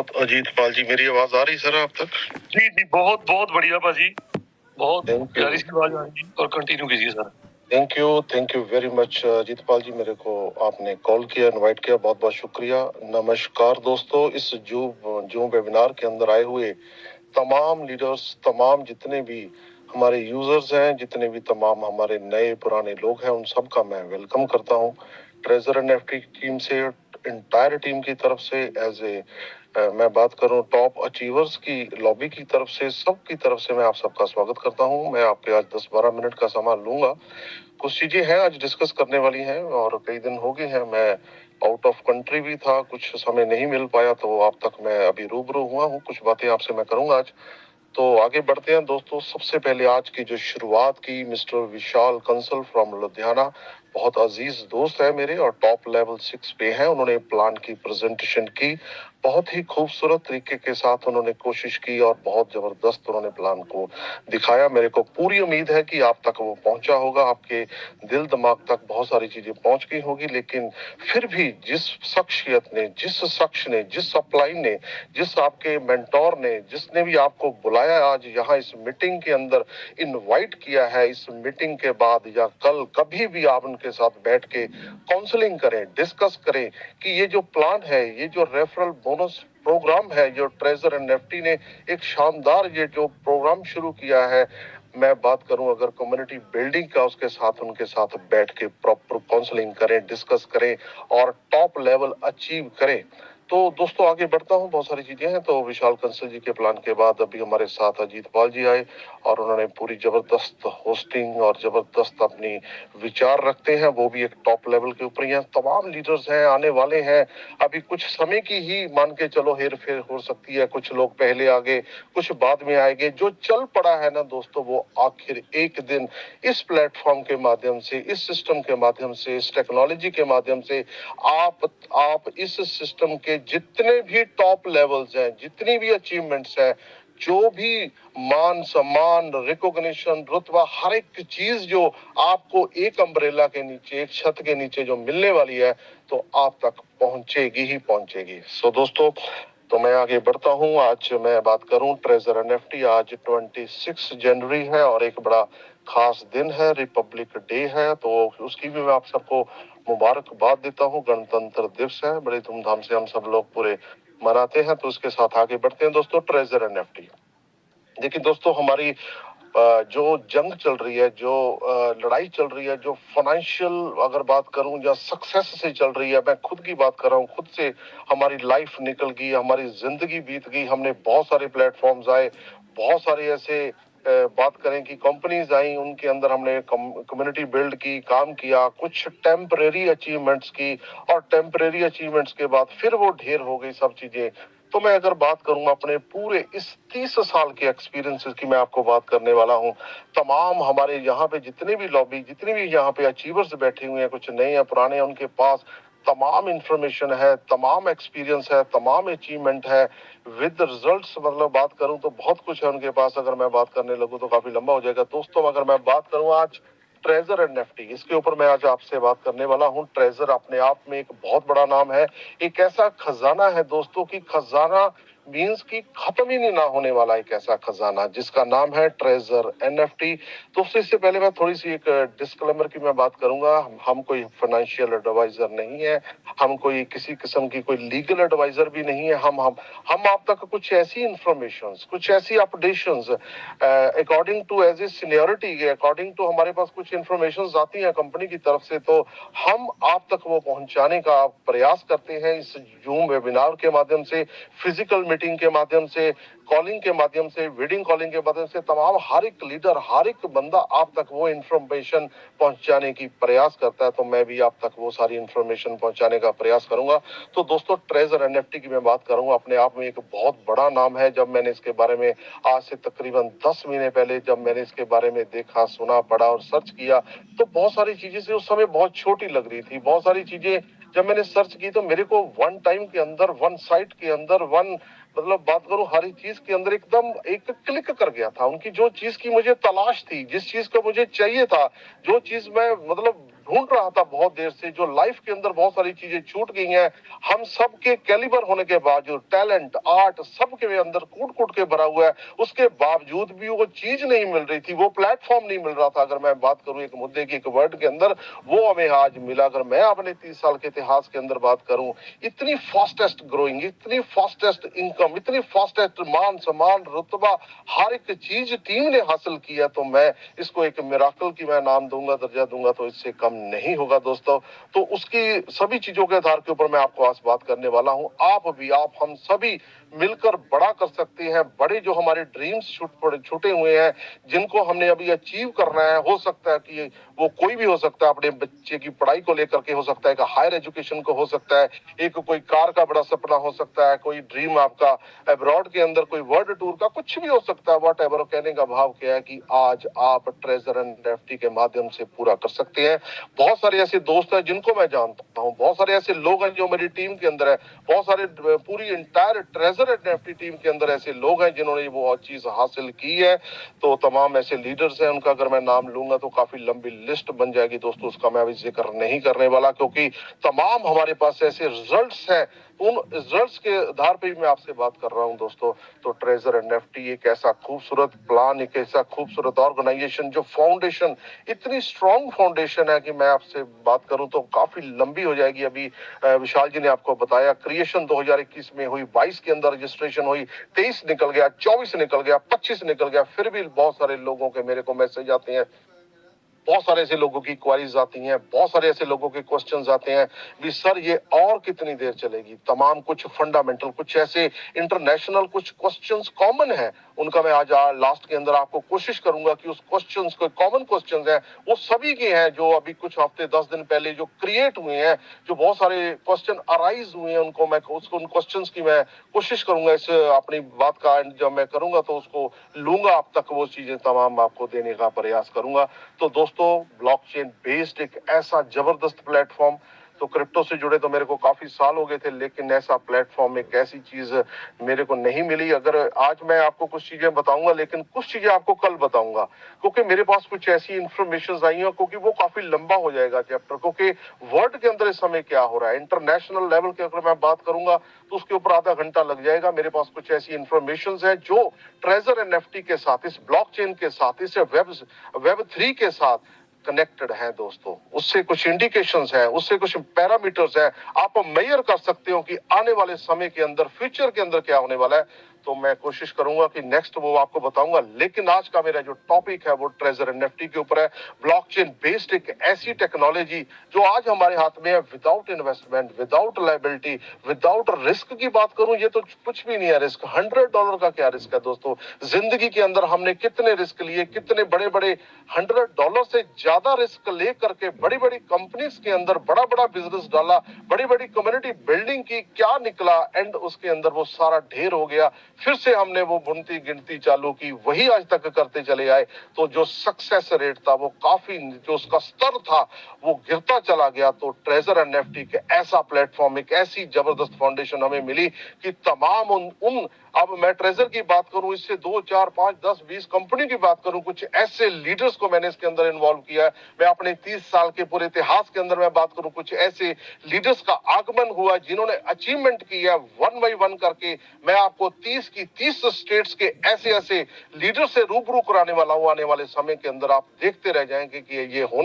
अजीत पाल जी, मेरी आवाज आ रही सर आप तक? जी जी, बहुत बहुत बढ़िया भाजी, बहुत थैंक यू। प्यारी सी आवाज आ रही है और कंटिन्यू कीजिए sir. Thank you very much Ajit Pal ji, मेरे को आपने कॉल किया, इनवाइट किया, बहुत बहुत शुक्रिया। नमस्कार दोस्तों, इस जूम वेबिनार के अंदर आए हुए तमाम लीडर्स, तमाम जितने भी हमारे यूजर्स हैं, जितने भी तमाम हमारे नए पुराने लोग हैं, उन सबका मैं वेलकम करता हूं ट्रेजर एनएफटी टीम से, इंटायर टीम की तरफ से। एज ए मैं बात करूं टॉप अचीवर्स की लॉबी की तरफ से, सबकी तरफ से मैं आप सबका स्वागत करता हूं। मैं आपके आज 10-12 मिनट का समय लूंगा। कुछ चीजें हैं आज डिस्कस करने वाली हैं, और कई दिन हो गए हैं मैं आउट ऑफ कंट्री भी था, कुछ समय नहीं मिल पाया, तो आप तक मैं अभी रूबरू हुआ हूँ। कुछ बातें आपसे मैं करूंगा आज। तो आगे बढ़ते हैं दोस्तों। सबसे पहले आज की जो शुरुआत की mister Vishal Kansal from Ludhiana, बहुत अजीज दोस्त है मेरे और टॉप लेवल 6 पे हैं। उन्होंने प्लान की प्रेजेंटेशन की, बहुत ही खूबसूरत तरीके के साथ उन्होंने कोशिश की और बहुत जबरदस्त उन्होंने प्लान को दिखाया। मेरे को पूरी उम्मीद है कि आप तक वो पहुंचा होगा, आपके दिल दिमाग तक बहुत सारी चीजें पहुंच गई होगी। लेकिन फिर भी जिस शख्सियत ने, जिस शख्स ने, जिस अपलाइन ने, जिस आपके मेंटोर ने, जिसने भी आपको बुलाया आज यहाँ इस मीटिंग के अंदर, इनवाइट किया है, इस मीटिंग के बाद या कल कभी भी आप उनके साथ बैठ के काउंसलिंग करें, डिस्कस करें कि ये जो प्लान है, ये जो रेफरल बोनस प्रोग्राम है, जो ट्रेजर एंड नेफ्टी ने एक शानदार ये जो प्रोग्राम शुरू किया है, मैं बात करूं अगर कम्युनिटी बिल्डिंग का, उसके साथ उनके साथ बैठ के प्रॉपर काउंसलिंग करें, डिस्कस करें और टॉप लेवल अचीव करें। तो दोस्तों आगे बढ़ता हूं, बहुत सारी चीजें हैं। तो विशाल कंसल जी के प्लान के बाद अभी हमारे साथ अजीत पाल जी आए और उन्होंने पूरी जबरदस्त होस्टिंग और जबरदस्त अपनी विचार रखते हैं, वो भी एक टॉप लेवल के ऊपर ही हैं। तमाम लीडर्स हैं, आने वाले हैं, अभी कुछ समय की ही मान के चलो हेर फेर हो सकती है, कुछ लोग पहले आगे, कुछ बाद में आएंगे। जो चल पड़ा है ना दोस्तों, वो आखिर एक दिन इस प्लेटफॉर्म के माध्यम से, इस सिस्टम के माध्यम से, इस टेक्नोलॉजी के माध्यम से आप इस सिस्टम के जितने भी टॉप लेवल्स हैं, जितनी भी अचीवमेंट्स हैं, जो भी मान सम्मान, रिकॉग्निशन, रुतबा, हर एक चीज जो आपको एक अम्ब्रेला के नीचे, एक छत के नीचे जो मिलने वाली है, तो आप तक पहुंचेगी ही पहुंचेगी। सो दोस्तों, तो मैं आगे बढ़ता हूं। आज मैं बात करूं ट्रेजर एनएफटी, आज 26 जनवरी है और एक बड़ा खास दिन है, रिपब्लिक डे है, तो उसकी भी मैं आप सबको मुबारकबाद देता हूँ। गणतंत्र दिवस है, बड़े धूमधाम से हम सब लोग पूरे मनाते हैं। तो उसके साथ आगे बढ़ते हैं दोस्तों। ट्रेजर एनएफटी, देखिए दोस्तों, हमारी जो जंग चल रही है, जो लड़ाई चल रही है, जो फाइनेंशियल अगर बात करूं या सक्सेस से चल रही है, मैं खुद की बात कर रहा हूं, खुद से हमारी लाइफ निकल गई, हमारी जिंदगी बीत गई। हमने बहुत सारे प्लेटफॉर्म्स आए, बहुत सारे ऐसे बात करें कि कंपनीज आई, उनके अंदर हमने कम्युनिटी बिल्ड की, काम किया, कुछ टेम्परेरी अचीवमेंट्स की, और टेम्परेरी अचीवमेंट्स के बाद फिर वो ढेर हो गई सब चीजें। तो मैं अगर बात करूं अपने पूरे इस 30 साल के एक्सपीरियंसेस की, मैं आपको बात करने वाला हूं। तमाम हमारे यहाँ पे जितने भी लॉबी, जितने भी यहाँ पे अचीवर्स बैठे हुए हैं, कुछ नए या पुराने हैं, उनके पास तमाम इंफॉर्मेशन है, तमाम एक्सपीरियंस है, तमाम अचीवमेंट है विद रिजल्ट्स। मतलब बात करूं तो बहुत कुछ है उनके पास, अगर मैं बात करने लगूं तो काफी लंबा हो जाएगा दोस्तों। अगर मैं बात करूं आज ट्रेजर एंड नेफ्टी, इसके ऊपर मैं आज आपसे बात करने वाला हूं। ट्रेजर अपने आप में एक बहुत बड़ा नाम है, एक ऐसा खजाना है दोस्तों की, खजाना मींस की खत्म ही नहीं ना होने वाला एक ऐसा खजाना जिसका नाम है ट्रेजर एनएफटी। दोस्तों, इससे पहले मैं थोड़ी सी एक डिस्क्लेमर की मैं बात करूंगा। हम कोई फाइनेंशियल एडवाइजर नहीं है, हम कोई किसी किस्म की कोई लीगल एडवाइजर भी नहीं है। हम आप तक कुछ ऐसी इंफॉर्मेशन, कुछ ऐसी updations according to as a seniority, according to हमारे पास कुछ इंफॉर्मेशन आती है कंपनी की तरफ से, तो हम आप तक वो पहुंचाने का प्रयास करते हैं इस जूम वेबिनार के माध्यम से, फिजिकल मीटिंग के माध्यम से, कॉलिंग के माध्यम से, वीडियो कॉलिंग के माध्यम से। तमाम हर एक लीडर, हर एक बंदा आप तक वो इंफॉर्मेशन पहुंचाने की प्रयास करता है, तो मैं भी आप तक वो सारी इंफॉर्मेशन पहुंचाने का प्रयास करूंगा। तो दोस्तों, ट्रेजर एनएफटी की मैं बात करूंगा, अपने आप में एक बहुत बड़ा नाम है। जब मैंने इसके बारे में आज से तकरीबन 10 महीने पहले जब मैंने इसके बारे में देखा, सुना, पढ़ा और सर्च किया, तो बहुत सारी चीजें से उस समय बहुत छोटी लग रही थी। बहुत सारी चीजें जब मैंने सर्च की तो मेरे को वन टाइम के अंदर, वन साइट के अंदर, वन मतलब बात करूं हर एक चीज के अंदर एकदम एक क्लिक कर गया था। उनकी जो चीज की मुझे तलाश थी, जिस चीज का मुझे चाहिए था, जो चीज मैं मतलब ढूंढ रहा था बहुत देर से, जो लाइफ के अंदर बहुत सारी चीजें छूट गई हैं, हम सब के कैलिबर होने के बावजूद, टैलेंट, आर्ट सब के अंदर कूट कूट के भरा हुआ है, उसके बावजूद भी वो चीज नहीं मिल रही थी, वो प्लेटफॉर्म नहीं मिल रहा था। अगर मैं बात करूं एक मुद्दे की, एक वर्ड के अंदर, वो हमें आज मिला। अगर मैं अपने 30 साल के इतिहास के अंदर बात करूं, इतनी फास्टेस्ट ग्रोइंग, इतनी फास्टेस्ट इनकम, इतनी फास्टेस्ट मान सम्मान, रुतबा, हर एक चीज टीम ने हासिल किया, तो मैं इसको एक मिराकल की मैं नाम दूंगा, दर्जा दूंगा, तो इससे कम नहीं होगा दोस्तों। तो उसकी सभी चीजों के आधार के ऊपर मैं आपको आज बात करने वाला हूं। आप हम सभी मिलकर बड़ा कर सकते हैं। बड़े जो हमारे ड्रीम्स छूटे हुए हैं, जिनको हमने अभी अचीव करना है, हो सकता है कि वो कोई भी हो सकता है, अपने बच्चे की पढ़ाई को लेकर के हो सकता है, हायर एजुकेशन को हो सकता है, एक कोई कार का बड़ा सपना हो सकता है, कोई ड्रीम आपका अब्रॉड के अंदर कोई वर्ल्ड टूर का, कुछ भी हो सकता है। वॉट एवर, कहने का भाव क्या है कि आज आप ट्रेजर एनएफटी के माध्यम से पूरा कर सकते हैं। बहुत सारे ऐसे दोस्त हैं जिनको मैं जानता हूं, बहुत सारे ऐसे लोग हैं जो मेरी टीम के अंदर है, बहुत सारे पूरी इंटायर ट्रेजर एनएफटी टीम के अंदर ऐसे लोग हैं जिन्होंने वो चीज हासिल की है। तो तमाम ऐसे लीडर्स हैं, उनका अगर मैं नाम लूंगा तो काफी लंबी लिस्ट बन जाएगी दोस्तों, उसका मैं अभी जिक्र नहीं करने वाला, क्योंकि तमाम हमारे पास ऐसे रिजल्ट्स हैं। उन रिजल्ट्स के आधार पे मैं आपसे बात कर रहा हूं दोस्तों। तो ट्रेजर एनएफटी एक ऐसा खूबसूरत प्लान, एक ऐसा खूबसूरत ऑर्गेनाइजेशन, जो फाउंडेशन, इतनी स्ट्रॉन्ग फाउंडेशन है कि मैं आपसे बात करूं तो काफी लंबी हो जाएगी। अभी विशाल जी ने आपको बताया, क्रिएशन 2021 में हुई, 22 के अंदर रजिस्ट्रेशन हुई, 23 निकल गया, 24 निकल गया, 25 निकल गया, फिर भी बहुत सारे लोगों के मेरे को मैसेज आते हैं, बहुत सारे ऐसे लोगों की क्वारीज आती हैं, बहुत सारे ऐसे लोगों के क्वेश्चंस आते हैं भी सर ये और कितनी देर चलेगी। तमाम कुछ फंडामेंटल, कुछ ऐसे इंटरनेशनल, कुछ क्वेश्चंस कॉमन है, उनका मैं आज लास्ट के अंदर आपको कोशिश करूंगा कि उस क्वेश्चंस को, कॉमन क्वेश्चंस हैं, वो सभी के हैं जो अभी कुछ हफ्ते 10 दिन पहले जो क्रिएट हुए हैं, जो बहुत सारे क्वेश्चन अराइज हुए हैं, उनको मैं उन क्वेश्चंस की मैं कोशिश करूंगा इस अपनी बात का एंड जब मैं करूंगा तो उसको लूंगा आप तक, वो चीजें तमाम आपको देने का प्रयास करूंगा। तो दोस्तों, ब्लॉकचेन बेस्ड एक ऐसा जबरदस्त प्लेटफॉर्म, तो क्रिप्टो से जुड़े तो मेरे को काफी साल हो गए थे, लेकिन ऐसा प्लेटफॉर्म, एक ऐसी चीज मेरे को नहीं मिली। अगर आज मैं आपको कुछ चीजें बताऊंगा, लेकिन कुछ चीजें आपको कल बताऊंगा, क्योंकि मेरे पास कुछ ऐसी इंफॉर्मेशन आई है, क्योंकि वो काफी लंबा हो जाएगा चैप्टर, क्योंकि वर्ल्ड के अंदर इस समय क्या हो रहा है, इंटरनेशनल लेवल के अगर मैं बात करूंगा तो उसके ऊपर आधा घंटा लग जाएगा। मेरे पास कुछ ऐसी इंफॉर्मेशन है जो ट्रेजर एनएफटी के साथ, इस ब्लॉकचेन के साथ, इस वेब 3 के साथ कनेक्टेड है दोस्तों। उससे कुछ इंडिकेशंस है, उससे कुछ पैरामीटर्स है, आप मेजर कर सकते हो कि आने वाले समय के अंदर, फ्यूचर के अंदर क्या होने वाला है। तो मैं कोशिश करूंगा कि नेक्स्ट वो आपको बताऊंगा, लेकिन आज का मेरा जो टॉपिक है वो ट्रेजर एनएफटी के ऊपर है। ब्लॉकचेन बेस्ड एक ऐसी टेक्नोलॉजी जो आज हमारे हाथ में है, without investment, without liability, without risk की बात करूं, ये तो कुछ भी नहीं है रिस्क। $100 का क्या रिस्क है दोस्तों। जिंदगी के अंदर हमने कितने रिस्क लिए, कितने बड़े बड़े $100 से ज्यादा रिस्क लेकर के बड़ी बड़ी कंपनीज के अंदर बड़ा बड़ा बिजनेस डाला, बड़ी बड़ी कम्युनिटी बिल्डिंग की, क्या निकला, एंड उसके अंदर वो सारा ढेर हो गया। फिर से हमने वो बुनती गिनती चालू की, वही आज तक करते चले आए, तो जो सक्सेस रेट था वो काफी, जो उसका स्तर था वो गिरता चला गया। तो ट्रेजर एनएफटी के ऐसा प्लेटफॉर्म, एक ऐसी जबरदस्त फाउंडेशन हमें मिली कि तमाम उन अब मैं ट्रेजर की बात करूं, इससे 2, 4, 5, 10, 20 कंपनी की बात करूं, कुछ ऐसे लीडर्स को मैंने इसके अंदर इन्वॉल्व किया है। मैं अपने 30 साल के पूरे इतिहास के अंदर मैं बात करूं, कुछ ऐसे लीडर्स का आगमन हुआ जिन्होंने अचीवमेंट किया, वन बाई वन करके मैं आपको 30 स्टेट्स के ऐसे ऐसे लीडर से रूबरू कराने वाला हूं। आने वाले समय के अंदर आप देखते रह जाएंगे कि ये हो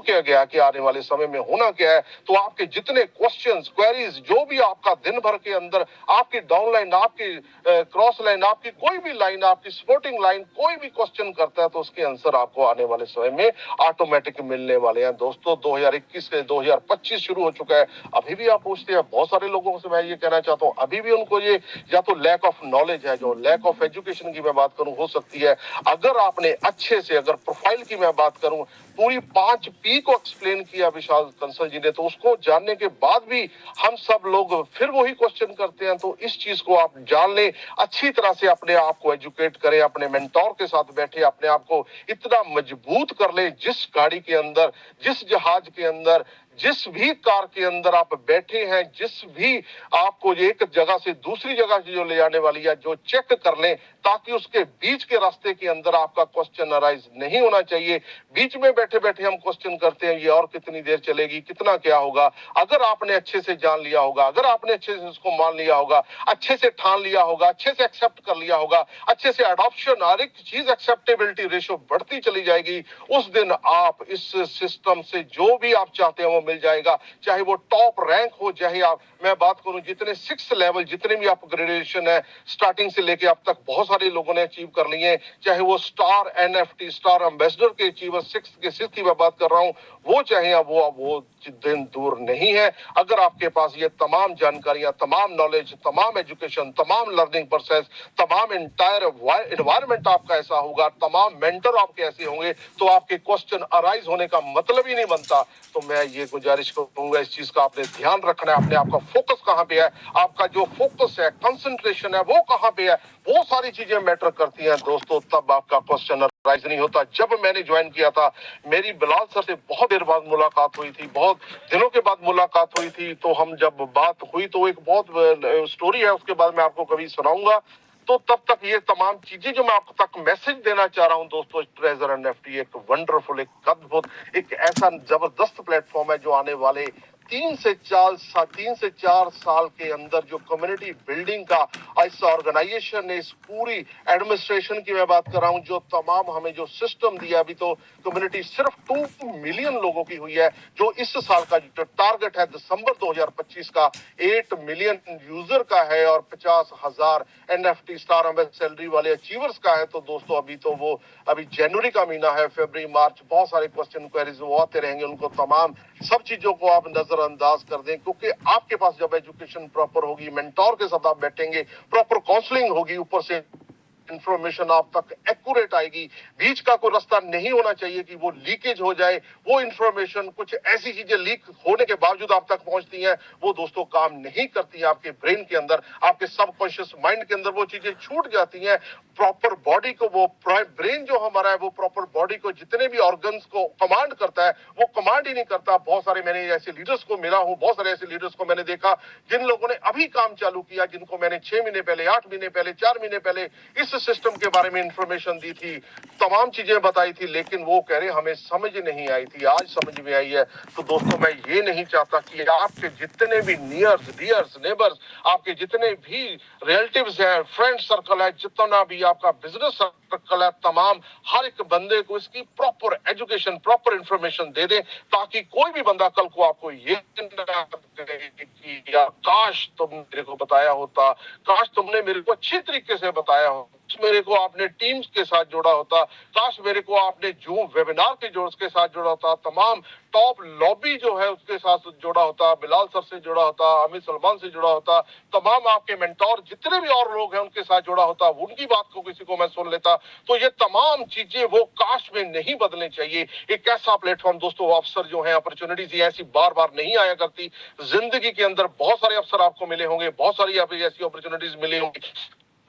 क्या गया, कि आने वाले समय में होना क्या है। तो आपके जितने क्वेश्चंस, क्वेरीज, जो भी आपका दिन भर के अंदर, आपकी डाउनलाइन, आपकी क्रॉस लाइन, आपकी कोई भी लाइन, आपकी सपोर्टिंग लाइन, कोई भी क्वेश्चन करता है तो उसके आंसर आपको आने वाले समय में ऑटोमेटिक मिलने वाले हैं दोस्तों। 2021 से 2025 शुरू हो चुका है, अभी भी आप पूछते हैं, बहुत सारे लोगों से मैं ये कहना चाहता हूँ, अभी भी उनको ये या तो लैक ऑफ नॉलेज है, जो लैक ऑफ एजुकेशन की मैं बात करूं हो सकती है। अगर आपने अच्छे से, अगर प्रोफाइल की मैं बात करूं, पूरी 5P को एक्सप्लेन किया विशाल कंसल जी ने, तो उसको जानने के बाद भी हम सब लोग फिर वही क्वेश्चन करते हैं। तो इस चीज को आप जान लें, अच्छी तरह से अपने आप को एजुकेट करें, अपने मेंटोर के साथ बैठे अपने आप को इतना मजबूत कर लें, जिस गाड़ी के अंदर, जिस जहाज के अंदर, जिस भी कार के अंदर आप बैठे हैं, जिस भी आपको एक जगह से दूसरी जगह जो ले जाने वाली है, जो चेक कर लें, ताकि उसके बीच के रास्ते के अंदर आपका क्वेश्चन अराइज नहीं होना चाहिए। बीच में बैठे बैठे हम क्वेश्चन करते हैं, ये और कितनी देर चलेगी, कितना क्या होगा। अगर आपने अच्छे से जान लिया होगा, अगर आपने अच्छे से इसको मान लिया होगा, अच्छे से ठान लिया होगा, अच्छे से एक्सेप्ट कर लिया होगा, अच्छे से अडॉप्शन, हर एक चीज एक्सेप्टेबिलिटी रेशो बढ़ती चली जाएगी। उस दिन आप इस सिस्टम से जो भी आप चाहते हैं वो मिल जाएगा, चाहे वो टॉप रैंक हो, चाहे आप, मैं बात करूं जितने 6 लेवल, जितने भी अपग्रेडेशन है स्टार्टिंग से लेके अब तक बहुत सारे लोगों ने अचीव कर लिए हैं, चाहे वो स्टार एनएफटी, स्टार एम्बेसडर के अचीवर 6 की मैं बात कर रहा हूं, वो चाहे अब वो दिन दूर नहीं है। अगर आपके पास ये तमाम जानकारियां, तमाम नॉलेज, तमाम एजुकेशन, तमाम लर्निंग प्रोसेस, तमाम इंटायर एनवायरमेंट आपका ऐसा होगा, तमाम मेंटर आपके ऐसे होंगे, तो आपके क्वेश्चन अराइज होने का मतलब ही नहीं बनता। तो मैं ये गुजारिश करूंगा, इस चीज का आपने ध्यान रखना है, अपने आपका फोकस कहां पे है, आपका जो फोकस है, कंसंट्रेशन है, वो कहां पे है, वो सारी चीजें मैटर करती हैं दोस्तों, तब आपका क्वेश्चन राइज नहीं होता। जब मैंने ज्वाइन किया था, मेरी बिलाल सर से बहुत देर बाद मुलाकात हुई थी, बहुत दिनों के बाद मुलाकात हुई थी। तो हम जब बात हुई तो एक बहुत स्टोरी है, उसके बाद मैं आपको कभी सुनाऊंगा। तो तब तक ये तमाम चीजें जो मैं आप तक मैसेज देना चाह रहा हूं दोस्तों, ट्रेजर एनएफटी एक वंडरफुल, एक अद्भुत, एक ऐसा जबरदस्त प्लेटफॉर्म है जो आने वाले 3 से 4 साल के अंदर जो कम्युनिटी बिल्डिंग का इस ऑर्गेनाइजेशन ने, इस पूरी एडमिनिस्ट्रेशन की मैं बात कर रहा हूं, जो तमाम हमें जो सिस्टम दिया, अभी तो कम्युनिटी सिर्फ 2 मिलियन लोगों की हुई है, जो इस साल का जो टारगेट है दिसंबर 2025 का 8 मिलियन यूजर का है और 50,000 एनएफटी स्टार सैलरी वाले अचीवर्स का है। तो दोस्तों अभी जनवरी का महीना है, फरवरी मार्च, बहुत सारे क्वेश्चन क्वेरीज वो आते रहेंगे, उनको तमाम सब चीजों को आप नजरअंदाज कर दें, क्योंकि आपके पास जब एजुकेशन प्रॉपर होगी, मेंटोर के साथ आप बैठेंगे, प्रॉपर काउंसलिंग होगी, ऊपर से इंफॉर्मेशन आप तक एक्यूरेट आएगी, बीच का कोई रास्ता नहीं होना चाहिए कि वो लीकेज हो जाए। वो इंफॉर्मेशन, कुछ ऐसी चीजें लीक होने के बावजूद आप तक पहुंचती हैं, वो दोस्तों काम नहीं करती हैं आपके ब्रेन के अंदर, आपके सबकॉन्शियस माइंड के अंदर वो चीजें छूट जाती हैं। प्रॉपर बॉडी को, वो ब्रेन जो हमारा है, वो प्रॉपर बॉडी को, जितने भी ऑर्गन्स को कमांड करता है, वो कमांड ही नहीं करता। बहुत सारे मैंने ऐसे लीडर्स को मिला हूं, बहुत सारे ऐसे लीडर्स को मैंने देखा जिन लोगों ने अभी काम चालू किया, जिनको मैंने 6 महीने पहले, 8 महीने पहले, 4 महीने पहले इस सिस्टम के बारे में इंफॉर्मेशन दी थी, तमाम चीजें बताई थी, लेकिन वो कह रहे हमें समझ नहीं आई थी, आज समझ में आई है। तो दोस्तों मैं ये नहीं चाहता कि आपके जितने भी नियर्स, डियर्स, नेबर्स, आपके जितने भी रिलेटिव्स हैं, फ्रेंड सर्कल है, जितना भी आपका बिजनेस सर्कल है, तमाम हर एक बंदे को इसकी प्रॉपर एजुकेशन, प्रॉपर इंफॉर्मेशन दे दें, ताकि कोई भी बंदा कल को आपको ये कि यार काश तुम मेरे को बताया होता, काश तुमने मेरे को अच्छी तरीके से बताया हो, मेरे को आपने टीम्स के साथ जोड़ा होता, काश मेरे को आपने जो वेबिनार के जो उसके साथ जोड़ा होता, तमाम टॉप लॉबी जो है उसके साथ जोड़ा होता, बिलाल सर से जोड़ा होता, अमित सलमान से जोड़ा होता, तमाम आपके मेंटोर जितने भी और लोग हैं उनके साथ जोड़ा होता, उनकी बात को किसी को मैं सुन लेता। तो ये तमाम चीजें वो काश में नहीं बदलनी चाहिए। एक ऐसा प्लेटफॉर्म दोस्तों, अवसर जो है, अपॉर्चुनिटीज ऐसी बार बार नहीं आया करती जिंदगी के अंदर। बहुत सारे अवसर आपको मिले होंगे, बहुत सारी ऐसी अपॉर्चुनिटीज मिली होंगी,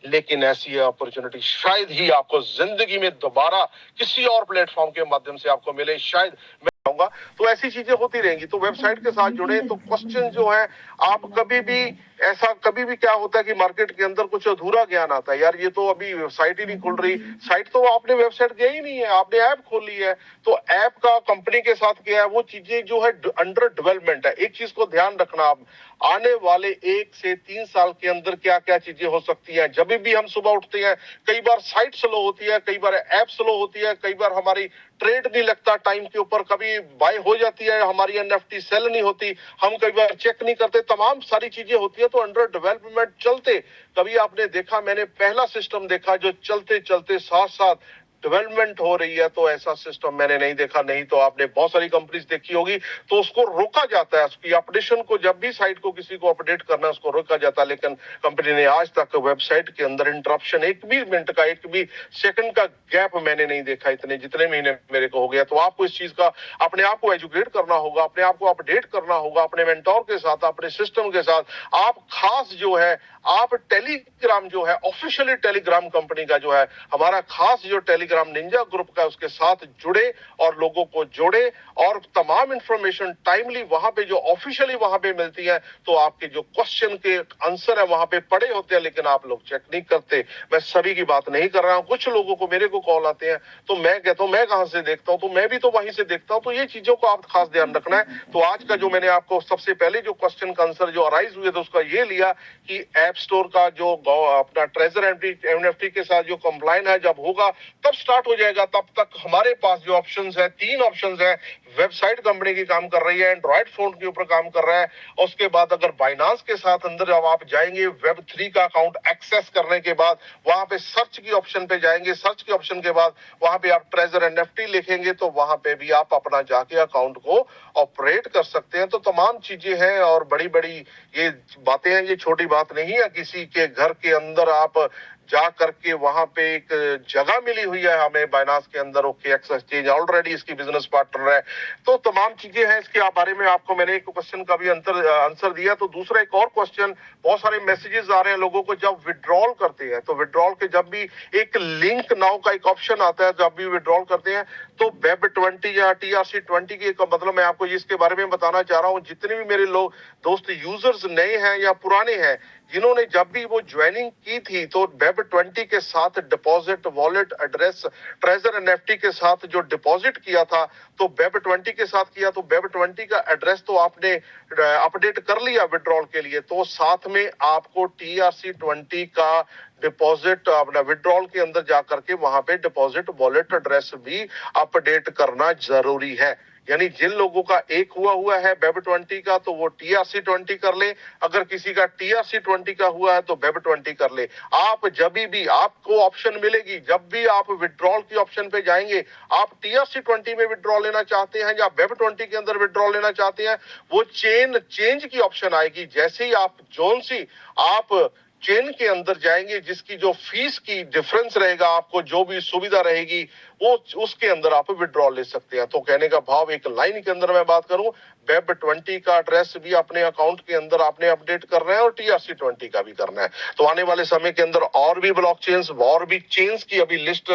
लेकिन ऐसी अपॉर्चुनिटी शायद ही आपको जिंदगी में दोबारा किसी और प्लेटफॉर्म के माध्यम से आपको मिले, शायद मैं कहूंगा। तो ऐसी चीजें होती रहेंगी। तो वेबसाइट के साथ जुड़े, तो क्वेश्चन जो है, आप कभी भी ऐसा, कभी भी क्या होता है कि मार्केट के अंदर कुछ अधूरा ज्ञान आता है, यार ये तो अभी वेबसाइट ही नहीं खुल रही, साइट तो आपने वेबसाइट गया ही नहीं है, आपने ऐप खोली है, तो ऐप का कंपनी के साथ क्या है, वो चीजें जो है अंडर डेवलपमेंट है। एक चीज को ध्यान रखना, आप आने वाले 1 से 3 साल के अंदर क्या क्या चीजें हो सकती हैं। जब भी हम सुबह उठते हैं, कई बार साइट स्लो होती है, कई बार ऐप स्लो होती है, कई बार हमारी ट्रेड नहीं लगता टाइम के ऊपर, कभी बाय हो जाती है, हमारी एनएफटी सेल नहीं होती, हम कई बार चेक नहीं करते, तमाम सारी चीजें होती है। तो अंडर डेवलपमेंट चलते, कभी आपने देखा, मैंने पहला सिस्टम देखा जो चलते चलते साथ साथ डेवलपमेंट हो रही है, तो ऐसा सिस्टम मैंने नहीं देखा। नहीं तो आपने बहुत सारी कंपनीज देखी होगी, तो उसको रोका जाता है, उसकी अपडेशन को, जब भी साइट को किसी को अपडेट करना है उसको रोका जाता है। लेकिन कंपनी ने आज तक वेबसाइट के अंदर इंटरप्शन, एक भी मिनट का, एक भी सेकंड का गैप मैंने नहीं देखा, इतने जितने महीने मेरे को हो गया। तो आपको इस चीज का अपने आप को एजुकेट करना होगा, अपने आप को अपडेट करना होगा, अपने मेंटोर के साथ, अपने सिस्टम के साथ। आप खास जो है, आप टेलीग्राम जो है, ऑफिशियली टेलीग्राम कंपनी का जो है, हमारा खास जो टेलीग्राम निंजा ग्रुप का, उसके साथ जुड़े और लोगों को जोड़े और तमाम इंफॉर्मेशन टाइमली वहां पे जो ऑफिशियली वहां पे मिलती है। तो आपके जो क्वेश्चन के आंसर है वहां पे पड़े होते हैं, लेकिन आप लोग चेक नहीं करते। मैं सभी की बात नहीं कर रहा हूं, कुछ लोगों को मेरे को कॉल आते हैं तो मैं कहता हूं मैं कहां से देखता हूं, तो मैं भी तो वहीं से देखता हूं। तो ये चीजों को आप खास ध्यान रखना है। तो आज का जो मैंने आपको सबसे पहले जो क्वेश्चन का आंसर जो अराइज हुए थे उसका ये लिया कि ऐप स्टोर का जो अपना ट्रेजर एनएफटी के साथ जो कंप्लाइन है जब होगा तब स्टार्ट हो जाएगा। तब तक हमारे पास जो ऑप्शंस है, 3 ऑप्शंस है। वेबसाइट कंपनी की काम कर रही है, एंड्रॉइड फोन के ऊपर काम कर रहा है। उसके बाद अगर बाइनांस के साथ अंदर जब आप जाएंगे वेब3 का अकाउंट एक्सेस करने के बाद वहां पे सर्च की ऑप्शन पे जाएंगे। सर्च के ऑप्शन के बाद वहां पे आप ट्रेजर एनएफटी लिखेंगे तो वहां पे भी आप अपना जाके अकाउंट को ऑपरेट कर सकते हैं। तो तमाम चीजें हैं और बड़ी बड़ी ये बातें हैं, ये छोटी बात नहीं है। किसी के घर के अंदर आप जा करके वहां पे एक जगह मिली हुई है हमें बाइनांस के अंदर, ओकेएक्स एक्सचेंज ऑलरेडी इसकी बिजनेस पार्टनर है। तो तमाम चीजें हैं इसके बारे में आपको मैंने एक क्वेश्चन का भी आंसर दिया। तो दूसरा एक और क्वेश्चन, बहुत सारे मैसेजेस आ रहे हैं लोगों को जब विड्रॉल करते हैं तो विड्रॉल के जब भी एक लिंक नाउ का एक ऑप्शन आता है, जब भी विड्रॉल करते हैं तो वेब20 या TRC20 की मतलब मैं आपको इसके बारे में बताना चाह रहा हूं। जितने भी मेरे लोग दोस्त यूजर्स नए हैं या पुराने हैं जिन्होंने जब भी वो ज्वाइनिंग की थी तो वेब20 के साथ deposit wallet address treasure NFT के साथ जो डिपॉजिट किया था तो वेब20 के साथ किया तो वेब20 का एड्रेस तो आपने अपडेट कर लिया विड्रॉल के लिए, तो साथ में आपको TRC20 का डिपॉजिट अपना विड्रॉल के अंदर जाकर के वहां पे डिपॉजिट वॉलेट एड्रेस भी अपडेट करना जरूरी है। यानी जिन लोगों का एक हुआ है वेब20 का तो वो TRC20 कर ले, अगर किसी का TRC20 का हुआ है तो वेब20 कर ले। आप जब भी आपको ऑप्शन मिलेगी, जब भी आप विड्रॉल की ऑप्शन पे जाएंगे, आप TRC20 में विड्रॉल लेना चाहते हैं या वेब20 के अंदर विड्रॉल लेना चाहते हैं, वो चेंज की ऑप्शन आएगी। जैसे ही आप जोन सी आप चेन के अंदर जाएंगे, जिसकी जो फीस की डिफरेंस रहेगा, आपको जो भी सुविधा रहेगी वो उसके अंदर आप विड्रॉल ले सकते हैं। तो कहने का भाव एक लाइन के अंदर मैं बात करूं, वेब20 का एड्रेस भी अपने अकाउंट के अंदर आपने अपडेट करना है और TRC20 का भी करना है। तो आने वाले समय के अंदर और भी ब्लॉक चेन्स और भी चेन्स की अभी लिस्ट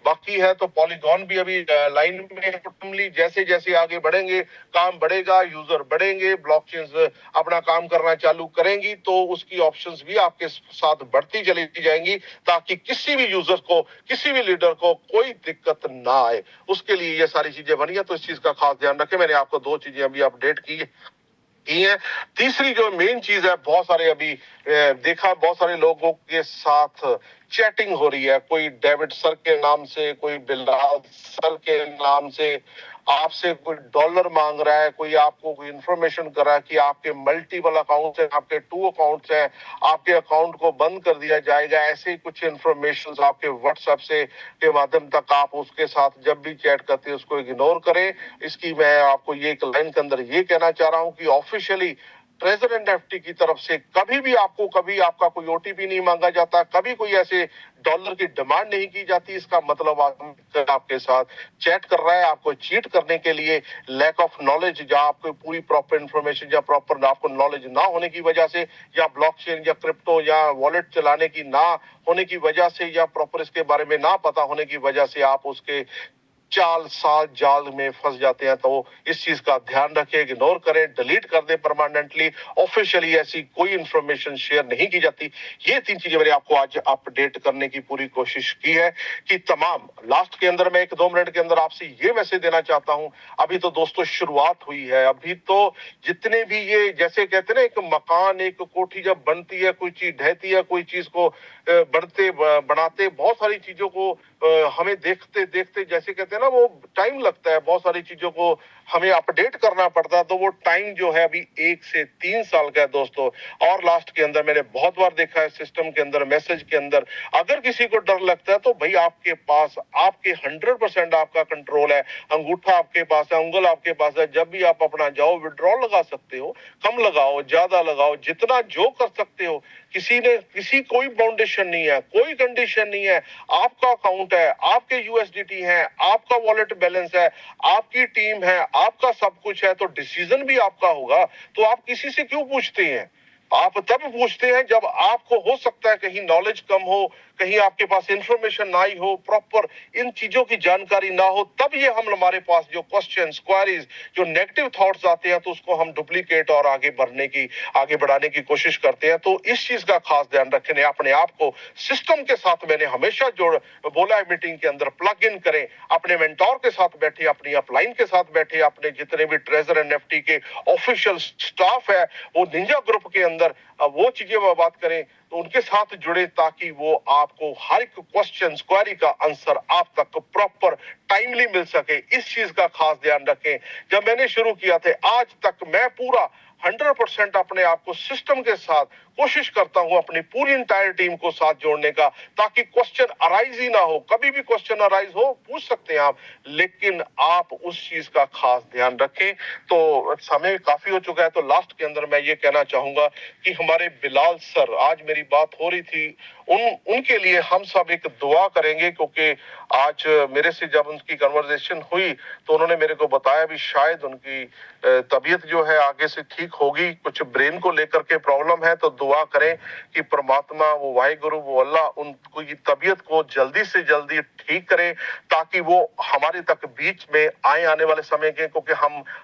बाकी है। तो पॉलीगॉन भी अभी लाइन में जैसे जैसे आगे बढ़ेंगे काम बढ़ेगा, यूजर बढ़ेंगे, ब्लॉक चेन्स अपना काम करना चालू करेंगी तो उसकी ऑप्शंस भी आपके साथ बढ़ती चली जाएंगी ताकि किसी भी यूजर को, किसी भी लीडर को कोई दिक्कत ना आए। उसके लिए ये सारी चीजें बनी है, तो इस चीज का खास ध्यान रखें। मैंने आपको 2 चीजें अभी अपडेट की है। तीसरी जो मेन चीज है, बहुत सारे अभी देखा बहुत सारे लोगों के साथ चैटिंग हो रही है, कोई डेविड सर के नाम से, कोई बिलाल सर के नाम से आपसे कोई डॉलर मांग रहा है, कोई आपको कोई इंफॉर्मेशन कर रहा है कि आपके मल्टीपल अकाउंट्स हैं, आपके 2 अकाउंट्स हैं, आपके अकाउंट को बंद कर दिया जाएगा। ऐसे ही कुछ इंफॉर्मेशन आपके व्हाट्सएप से के माध्यम तक आप उसके साथ जब भी चैट करते हैं उसको इग्नोर करें। इसकी मैं आपको ये एक लाइन के अंदर ये कहना चाह रहा हूं कि ऑफिशियली ट्रेजर एनएफटी की तरफ से कभी भी आपको कभी आपका कोई ओटीपी नहीं मांगा जाता, कभी कोई ऐसे डॉलर की डिमांड नहीं की जाती। इसका मतलब आपके साथ चैट कर रहा है आपको चीट करने के लिए, लैक ऑफ नॉलेज, या आपको पूरी प्रॉपर इंफॉर्मेशन या प्रॉपर आपको नॉलेज ना होने की वजह से, या ब्लॉकचेन या क्रिप्टो या वॉलेट चलाने की ना होने की वजह से, या प्रॉपर इसके बारे में ना पता होने की वजह से आप उसके चाल साल जाल में फंस जाते हैं। तो इस चीज का ध्यान रखें, इग्नोर करें, डिलीट कर दें परमानेंटली। ऑफिशियली ऐसी कोई इंफॉर्मेशन शेयर नहीं की जाती। ये 3 चीजें मैंने आपको आज अपडेट करने की पूरी कोशिश की है कि तमाम लास्ट के अंदर मैं 1-2 मिनट के अंदर आपसे ये मैसेज देना चाहता हूं। अभी तो दोस्तों शुरुआत हुई है, अभी तो जितने भी ये जैसे कहते हैं ना, एक मकान एक कोठी जब बनती है, कोई चीज ढहती है, कोई चीज को बनाते बहुत सारी चीजों को हमें देखते देखते जैसे कहते हैं ना वो टाइम लगता है, बहुत सारी चीजों को हमें अपडेट करना पड़ता है। तो वो टाइम जो है अभी 1 से 3 साल का है दोस्तों। और लास्ट के अंदर मैंने बहुत बार देखा है सिस्टम के अंदर, मैसेज के अंदर, अगर किसी को डर लगता है तो भाई आपके पास आपके 100% आपका कंट्रोल है, अंगूठा आपके पास है, उंगल आपके पास है। जब भी आप अपना जाओ विड्रॉल लगा सकते हो, कम लगाओ ज्यादा लगाओ, जितना जो कर सकते हो। किसी कोई बाउंडेशन नहीं है, कोई कंडीशन नहीं है। आपका अकाउंट है, आपके यूएसडीटी है, आपका वॉलेट बैलेंस है, आपकी टीम है, आपका सब कुछ है, तो डिसीजन भी आपका होगा। तो आप किसी से क्यों पूछते हैं? आप तब पूछते हैं जब आपको हो सकता है कहीं नॉलेज कम हो, कहीं आपके पास इंफॉर्मेशन ना ही हो, प्रॉपर इन चीजों की जानकारी ना हो, तब ये हम हमारे पास जो क्वेश्चंस, क्वेरीज, जो नेगेटिव थॉट्स आते हैं तो उसको हम डुप्लीकेट और आगे बढ़ाने की कोशिश करते हैं। तो इस चीज का खास ध्यान रखें, अपने आप को सिस्टम के साथ मैंने हमेशा जोड़ बोला है मीटिंग के अंदर, प्लग इन करें, अपने मेंटोर के साथ बैठे, अपनी अपलाइन के साथ बैठे, अपने जितने भी ट्रेजर एंड एनएफटी के ऑफिशियल स्टाफ है वो निंजा ग्रुप के अंदर वो चीजें बात करें तो उनके साथ जुड़े, ताकि वो आपको हर एक क्वेश्चन, क्वेरी का आंसर आप तक प्रॉपर टाइमली मिल सके। इस चीज का खास ध्यान रखें। जब मैंने शुरू किया था आज तक मैं पूरा 100% अपने आप को सिस्टम के साथ कोशिश करता हूं, अपनी पूरी इंटायर टीम को साथ जोड़ने का, ताकि क्वेश्चन अराइज ही ना हो। कभी भी क्वेश्चन अराइज हो पूछ सकते हैं आप, लेकिन आप उस चीज का खास ध्यान रखें। तो समय काफी हो चुका है, तो लास्ट के अंदर मैं ये कहना चाहूंगा कि हमारे बिलाल सर, आज मेरी बात हो रही थी, उनके लिए हम सब एक दुआ करेंगे, क्योंकि आज मेरे से जब उनकी कन्वर्सेशन हुई तो उन्होंने मेरे को बताया भी शायद उनकी तबीयत जो है आगे से ठीक होगी, कुछ ब्रेन को लेकर के प्रॉब्लम है। तो दुआ करें कि परमात्मा, वो वाहिगुरु, वो अल्लाह उनकी तबीयत को जल्दी से जल्दी ठीक करे, ताकि वो हमारे तक बीच में आए आने वाले समय के, क्योंकि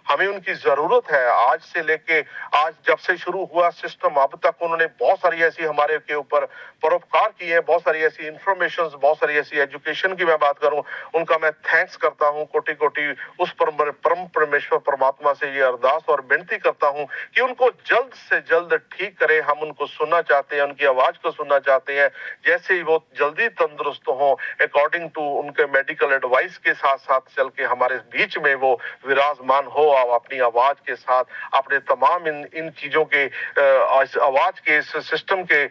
हमें उनकी जरूरत है। आज से लेके आज जब से शुरू हुआ सिस्टम अब तक उन्होंने बहुत सारी ऐसी हमारे के ऊपर परोपकार किए हैं, बहुत सारी ऐसी इंफॉर्मेशन, बहुत सारी ऐसी एजुकेशन की मैं बात करूं, उनका मैं थैंक्स करता हूं कोटि कोटि। उस परम परमेश्वर परमात्मा से ये अरदास और विनती करता हूं कि उनको जल्द से जल्द ठीक करे। हम उनको सुनना चाहते हैं, उनकी आवाज को सुनना चाहते हैं। जैसे ही वो जल्दी तंदुरुस्त हो, अकॉर्डिंग टू उनके मेडिकल एडवाइस के साथ साथ चल के हमारे बीच में वो विराजमान हो, और अपनी आवाज के साथ, अपने तमाम इन चीजों के आवाज के इस सिस्टम के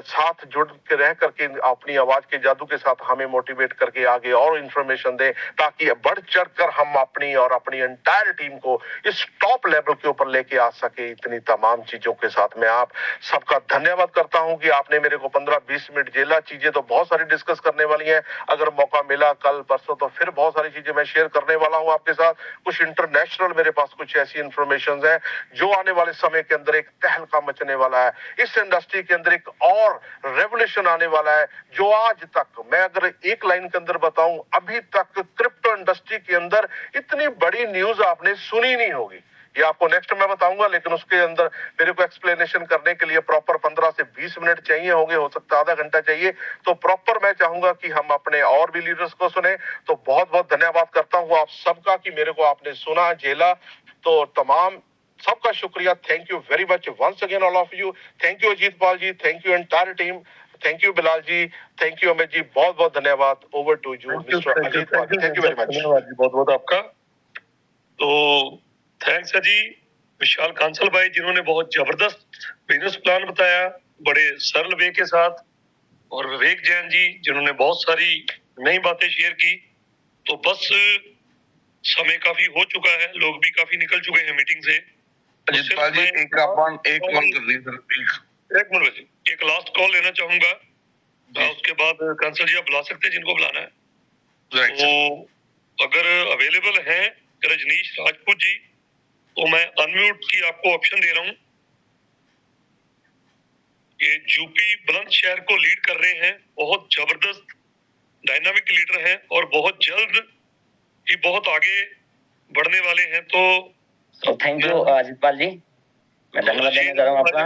साथ जुड़ के रह करके अपनी आवाज के जादू के साथ हमें मोटिवेट करके आगे और इंफॉर्मेशन दे, ताकि बढ़ चढ़ कर हम अपनी और अपनी एंटायर टीम को इस टॉप लेवल के ऊपर लेके आ सके। इतनी तमाम चीजों के साथ मैं आप सबका धन्यवाद करता हूं कि आपने मेरे को 15-20 मिनट झेला। चीजें तो बहुत सारी डिस्कस करने वाली हैं, अगर मौका मिला कल परसों तो फिर बहुत सारी चीजें मैं शेयर करने वाला हूं आपके साथ। कुछ इंटरनेशनल मेरे पास कुछ ऐसी इंफॉर्मेशन है जो आने वाले समय के अंदर एक तहलका मचने वाला है। इस इंडस्ट्री के अंदर एक और रेवोल्यूशन आने वाला है, जो आज तक मैं अगर एक लाइन के अंदर बताऊं, अभी तक क्रिप्टो इंडस्ट्री के अंदर इतनी बड़ी न्यूज आपने सुनी नहीं होगी। ये आपको नेक्स्ट मैं बताऊंगा, लेकिन उसके अंदर मेरे को एक्सप्लेनेशन करने के लिए प्रॉपर 15 से 20 मिनट चाहिए होंगे, हो सकता है आधा घंटा चाहिए। तो प्रॉपर मैं चाहूंगा कि हम अपने और भी लीडर्स को सुने। तो बहुत बहुत धन्यवाद करता हूं आप सबका कि मेरे को आपने सुना, झेला। तो तमाम सबका शुक्रिया। Thank you very much once again all of you. Thank you Ajit Pal ji, thank you entire team, thank you Bilal ji, thank you Amit ji, बहुत बहुत धन्यवाद। Over to you mister Ajit Pal ji, thank you very much. धन्यवाद जी, बहुत बहुत आपका। तो थैंक्स है जी विशाल कांसल भाई, जिन्होंने बहुत जबरदस्त बिजनेस प्लान बताया बड़े सरल वे के साथ, और विवेक जैन जी जिन्होंने बहुत सारी नई बातें शेयर की। तो बस समय काफी हो चुका है, लोग भी काफी निकल चुके हैं मीटिंग से। अजीत पाल जी, एक कॉल कर ली सर प्लीज। एक मिनट बचे, एक लास्ट कॉल लेना चाहूंगा, उसके बाद कांसल जी आप बुला सकते हैं जिनको बुलाना है। तो अगर अवेलेबल है रजनीश राजपूत जी, तो मैं अनम्यूट की आपको ऑप्शन दे रहा हूं। ये यूपी बुलंदशहर को लीड कर रहे हैं, बहुत जबरदस्त डायनामिक लीडर हैं और बहुत जल्द ही बहुत आगे बढ़ने वाले हैं। तो थैंक यू अजीत पाल जी, मैं धन्यवाद देना चाह रहा हूँ आपका।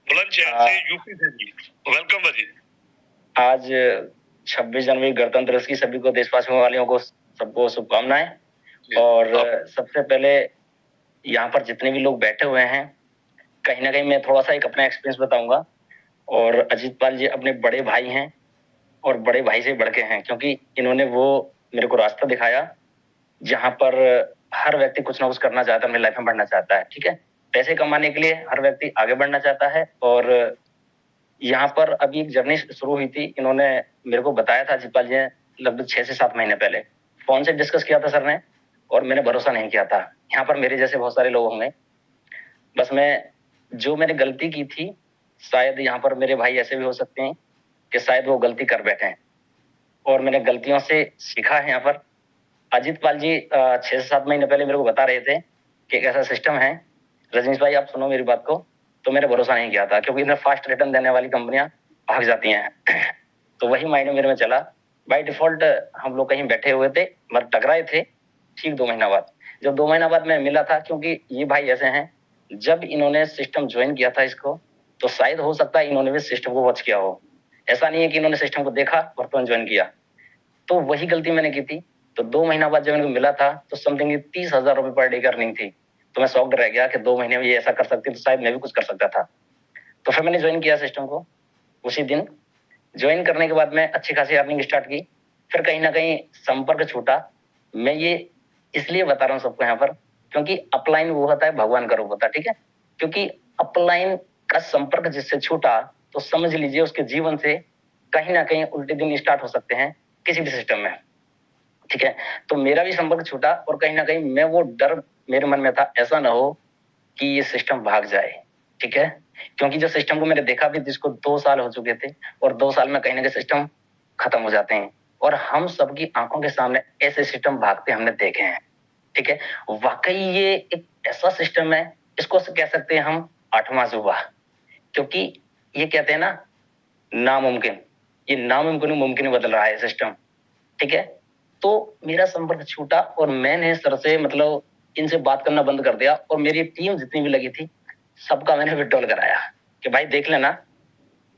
बुलंदशहर से यूपी से जी, वेलकम जी। आज 26 जनवरी गणतंत्र दिवस की सभी को, देशवासियों वालियों को सबको शुभकामनाएं। और सबसे पहले यहाँ पर जितने भी लोग बैठे हुए हैं, कहीं ना कहीं मैं थोड़ा सा एक अपना एक्सपीरियंस बताऊंगा। और अजीत पाल जी अपने बड़े भाई हैं और बड़े भाई से बढ़ के हैं, क्योंकि इन्होंने वो मेरे को रास्ता दिखाया जहां पर हर व्यक्ति कुछ ना कुछ करना चाहता है, अपनी लाइफ में बढ़ना चाहता है। ठीक है, पैसे कमाने के लिए हर व्यक्ति आगे बढ़ना चाहता है। और यहाँ पर अभी एक जर्नी शुरू हुई थी, इन्होंने मेरे को बताया था अजीत पाल जी ने लगभग 6 से 7 महीने पहले फोन से डिस्कस किया था सर ने, और मैंने भरोसा नहीं किया था। यहाँ पर मेरे जैसे बहुत सारे लोग होंगे, बस मैंने गलती की थी, शायद यहाँ पर मेरे भाई ऐसे भी हो सकते हैं कि शायद वो गलती कर बैठे हैं, और मैंने गलतियों से सीखा है। यहाँ पर अजीत पाल जी 6 से 7 महीने पहले मेरे को बता रहे थे कि एक ऐसा सिस्टम है। रजनीश भाई आप सुनो मेरी बात को, तो मैंने भरोसा नहीं किया था, क्योंकि इधर फास्ट रिटर्न देने वाली कंपनियां भाग जाती हैं। तो वही मायने मेरे में चला। बाय डिफॉल्ट हम लोग कहीं बैठे हुए थे, मतलब टकराए थे ठीक 2 महीना बाद। जब 2 महीना बाद मैं मिला था, क्योंकि ये भाई ऐसे हैं, जब इन्होंने सिस्टम ज्वाइन किया था इसको, तो शायद हो सकता है इन्होंने भी सिस्टम को वॉच किया हो। ऐसा नहीं है कि इन्होंने सिस्टम को देखा और तुरंत ज्वाइन किया। तो वही गलती मैंने की थी। तो 2 महीना बाद जब इनको मिला था, तो समथिंग 30,000 रुपए पर डे की अर्निंग थी। तो मैं शॉक्ड रह गया कि 2 महीने में ये ऐसा कर सकती, तो शायद मैं भी कुछ कर सकता था। तो फिर मैंने ज्वाइन किया सिस्टम को। उसी दिन ज्वाइन करने के बाद में अच्छी खासी अर्निंग स्टार्ट की। फिर कहीं ना कहीं संपर्क छूटा। मैं ये इसलिए बता रहा हूँ सबको यहाँ पर, क्योंकि अपलाइन वो होता है भगवान का रूप होता है, ठीक है। क्योंकि अपलाइन का संपर्क जिससे छूटा, तो समझ लीजिए उसके जीवन से कहीं ना कहीं उल्टे दिन स्टार्ट हो सकते हैं किसी भी सिस्टम में, ठीक है। तो मेरा भी संपर्क छूटा, और कहीं ना कहीं मैं वो डर मेरे मन में था, ऐसा ना हो कि ये सिस्टम भाग जाए, ठीक है। क्योंकि जो सिस्टम को मैंने देखा भी, जिसको 2 साल हो चुके थे, और 2 साल में कहीं ना कहीं सिस्टम खत्म हो जाते हैं, और हम सबकी आंखों के सामने ऐसे सिस्टम भागते हमने देखे हैं, ठीक है। वाकई ये एक ऐसा सिस्टम है, इसको कह सकते हैं हम 8वां अजूबा। क्योंकि ये कहते हैं ना, नामुमकिन, ये नामुमकिन मुमकिन में बदल रहा है सिस्टम, ठीक है। तो मेरा संपर्क छूटा, और मैंने सर से मतलब इनसे बात करना बंद कर दिया, और मेरी टीम जितनी भी लगी थी सबका मैंने विड्रॉल कराया कि भाई देख लेना,